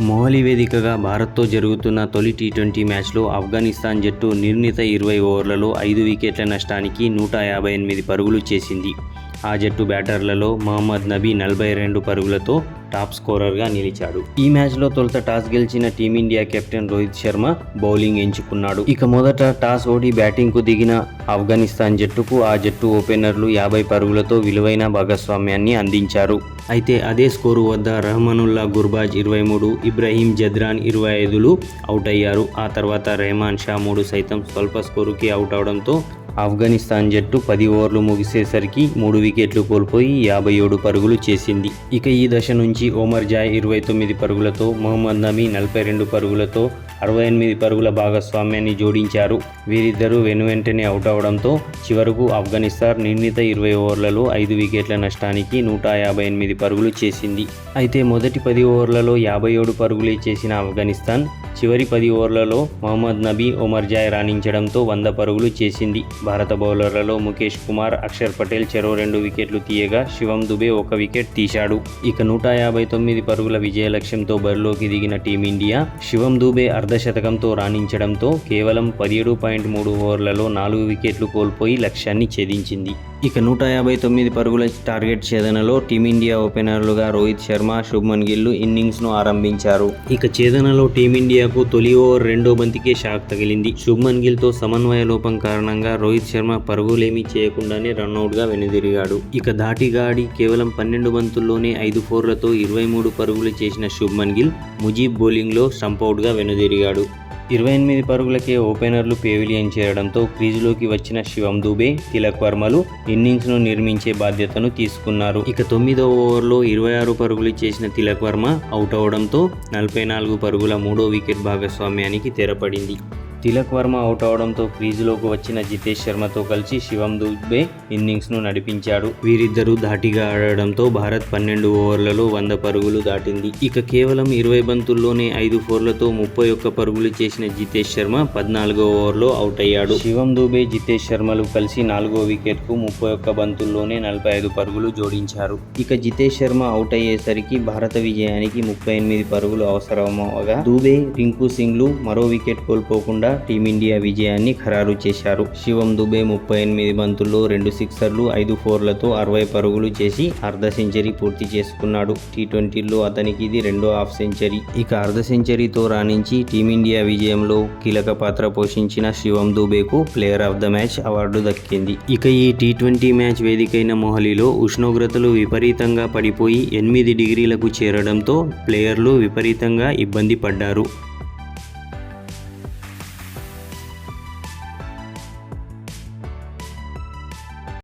మొహాలీ వేదికగా భారత్తో జరుగుతున్న తొలి టీ20 మ్యాచ్లో ఆఫ్ఘనిస్తాన్ జట్టు నిర్ణీత 20 ఓవర్లలో 5 వికెట్ల నష్టానికి 158 పరుగులు చేసింది. ఆ జట్టు బ్యాటర్లలో మహమ్మద్ నబీ 42 పరుగులతో టాప్ స్కోరర్గా నిలిచాడు. ఈ మ్యాచ్లో తొలుత టాస్ గెలిచిన team India captain Rohit Sharma bowling ఎంచుకున్నాడు. ఇక మొదట టాస్ ఓడి బ్యాటింగ్కు దిగిన ఆఫ్ఘనిస్తాన్ జట్టుకు ఆ జట్టు ఓపెనర్లు 50 పరుగులతో విలువైన భాగస్వామ్యాన్ని అందించారు. అయితే అదే స్కోరు వద్ద రహమానుల్లా గుర్బాజ్ 23, ఇబ్రహీం జద్రాన్ 25లు అవుట్ అయ్యారు. ఆ తర్వాత రెహమాన్ షా 3 సైతం స్వల్ప స్కోరుకి అవుట్ అవడంతో ఆఫ్ఘనిస్తాన్ జట్టు 10 ఓవర్లు ముగిసేసరికి 3 వికెట్లు కోల్పోయి 57 పరుగులు చేసింది. ఇక ఈ దశ నుంచి ఒమర్ జాయ్ 29 పరుగులతో, మహమ్మద్ నబీ 42 పరుగులతో 68 పరుగుల భాగస్వామ్యాన్ని జోడించారు. వీరిద్దరూ వెనువెంటనే అవుట్ అవడంతో చివరకు ఆఫ్ఘనిస్తాన్ నిర్ణీత 20 ఓవర్లలో 5 వికెట్ల నష్టానికి 158 పరుగులు చేసింది. అయితే మొదటి 10 ఓవర్లలో 57 పరుగులే చేసిన ఆఫ్ఘనిస్తాన్ చివరి 10 ఓవర్లలో మహమ్మద్ నబీ, ఒమర్ జాయ్ రాణించడంతో 100 పరుగులు చేసింది. భారత బౌలర్లలో ముఖేష్ కుమార్, అక్షర్ పటేల్ చెరో 2 వికెట్లు తీయగా శివం దుబే 1 వికెట్ తీశాడు. ఇక 159 పరుగుల విజయ లక్ష్యంతో బరిలోకి దిగిన టీమిండియా శివం దుబే అర్ధశతకంతో రాణించడంతో కేవలం 17.3 ఓవర్లలో 4 వికెట్లు కోల్పోయి లక్ష్యాన్ని ఛేదించింది. ఇక 159 పరుగుల టార్గెట్ ఛేదనలో టీమిండియా ఓపెనర్లుగా రోహిత్ శర్మ, శుభ్మన్ గిల్ ఇన్నింగ్స్ను ఆరంభించారు. ఇక ఛేదనలో టీమిండియాకు తొలి ఓవర్ రెండో బంతికే షాక్ తగిలింది. శుభ్మన్ గిల్తో సమన్వయ లోపం కారణంగా రోహిత్ శర్మ పరుగులేమీ చేయకుండానే రన్అట్గా వెనుదిరిగాడు. ఇక ధాటిగా ఆడి కేవలం 12 బంతుల్లోనే 5 ఫోర్లతో 23 పరుగులు చేసిన శుభ్మన్ గిల్ ముజీబ్ బౌలింగ్లో స్టంపౌట్గా వెనుదిరిగాడు. 28 పరుగులకే ఓపెనర్లు పెవిలియన్ చేరడంతో క్రీజులోకి వచ్చిన శివం దుబే, తిలక్ వర్మలు ఇన్నింగ్స్ను నిర్మించే బాధ్యతను తీసుకున్నారు. ఇక 9వ ఓవర్లో 26 పరుగులు చేసిన తిలక్ వర్మ అవుట్ అవడంతో 44 పరుగుల 3వ వికెట్ భాగస్వామ్యానికి తెరపడింది. తిలక్ వర్మ అవుట్ అవడంతో క్రీజులోకి వచ్చిన జితేష్ శర్మతో కలిసి శివం దుబే ఇన్నింగ్స్ను నడిపించాడు. వీరిద్దరూ ధాటిగా ఆడడంతో భారత్ 12 ఓవర్లలో 100 పరుగులు దాటింది. ఇక కేవలం 20 బంతుల్లోనే 5 ఫోర్లతో 31 పరుగులు చేసిన జితేష్ శర్మ 14వ ఓవర్లో అవుట్ అయ్యాడు. శివం దుబే, జితేష్ శర్మలు కలిసి 4వ వికెట్కు 31 బంతుల్లోనే 45 పరుగులు జోడించారు. ఇక జితేష్ శర్మ అవుట్ అయ్యేసరికి భారత విజయానికి 38 పరుగులు అవసరమవగా దుబే, రింకు సింగ్లు మరో వికెట్ కోల్పోకుండా టీమిండియా విజయాన్ని ఖరారు చేశారు. శివం దుబే 38 బంతుల్లో 2 సిక్సర్లు, 5 ఫోర్లతో 60 పరుగులు చేసి అర్ధ సెంచరీ పూర్తి చేసుకున్నాడు. టీ20లో అతనికి ఇది రెండో హాఫ్ సెంచరీ. ఇక అర్ధ సెంచరీతో రాణించి టీమిండియా విజయంలో కీలక పాత్ర పోషించిన శివం దుబేకు player of the match award దక్కింది. ఇక ఈ టీ20 మ్యాచ్ వేదికైన మొహాలీలో ఉష్ణోగ్రతలు విపరీతంగా పడిపోయి 8 డిగ్రీలకు చేరడంతో ప్లేయర్లు విపరీతంగా ఇబ్బంది పడ్డారు.